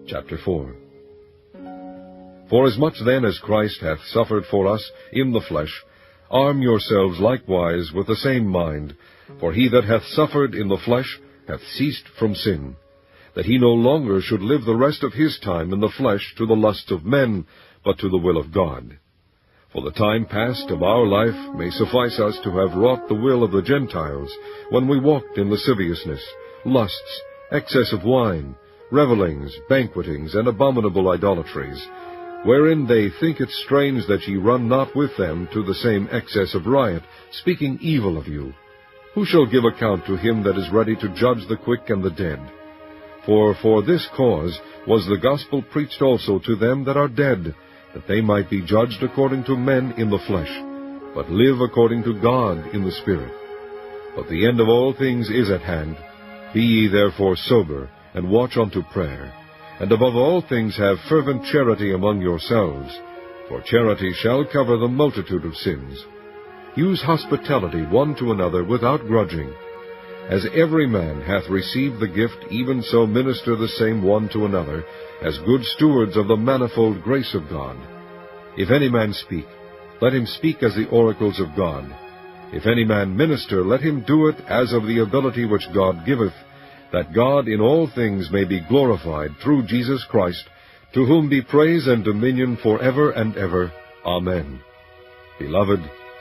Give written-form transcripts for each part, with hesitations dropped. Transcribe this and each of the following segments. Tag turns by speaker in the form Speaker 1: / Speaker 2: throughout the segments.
Speaker 1: Chapter 4. Forasmuch then as Christ hath suffered for us in the flesh, arm yourselves likewise with the same mind. For he that hath suffered in the flesh hath ceased from sin, that he no longer should live the rest of his time in the flesh to the lusts of men, but to the will of God. For the time past of our life may suffice us to have wrought the will of the Gentiles, when we walked in lasciviousness, lusts, excess of wine, revellings, banquetings, and abominable idolatries, wherein they think it strange that ye run not with them to the same excess of riot, speaking evil of you. Who shall give account to him that is ready to judge the quick and the dead? For this cause was the gospel preached also to them that are dead, that they might be judged according to men in the flesh, but live according to God in the Spirit. But the end of all things is at hand. Be ye therefore sober, and watch unto prayer. And above all things have fervent charity among yourselves, for charity shall cover the multitude of sins. Use hospitality one to another without grudging. As every man hath received the gift, even so minister the same one to another, as good stewards of the manifold grace of God. If any man speak, let him speak as the oracles of God. If any man minister, let him do it as of the ability which God giveth, that God in all things may be glorified through Jesus Christ, to whom be praise and dominion forever and ever. Amen. Beloved,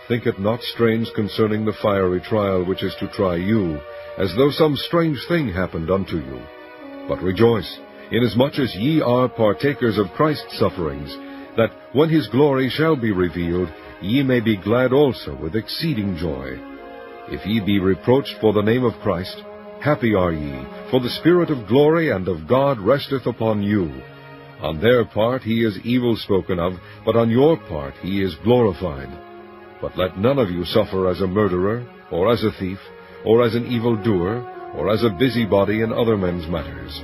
Speaker 1: think it not strange concerning the fiery trial which is to try you, as though some strange thing happened unto you. But rejoice, inasmuch as ye are partakers of Christ's sufferings, that when his glory shall be revealed, ye may be glad also with exceeding joy. If ye be reproached for the name of Christ, happy are ye, for the Spirit of glory and of God resteth upon you. On their part he is evil spoken of, but on your part he is glorified. But let none of you suffer as a murderer, or as a thief, or as an evildoer, or as a busybody in other men's matters.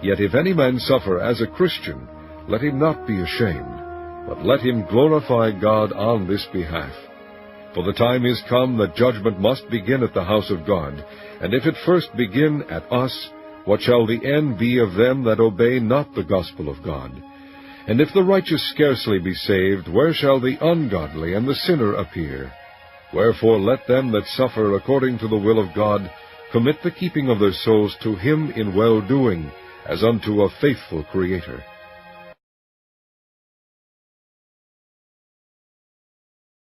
Speaker 1: Yet if any man suffer as a Christian, let him not be ashamed, but let him glorify God on this behalf. For the time is come that judgment must begin at the house of God, and if it first begin at us, what shall the end be of them that obey not the gospel of God? And if the righteous scarcely be saved, where shall the ungodly and the sinner appear? Wherefore let them that suffer according to the will of God commit the keeping of their souls to him in well-doing, as unto a faithful Creator.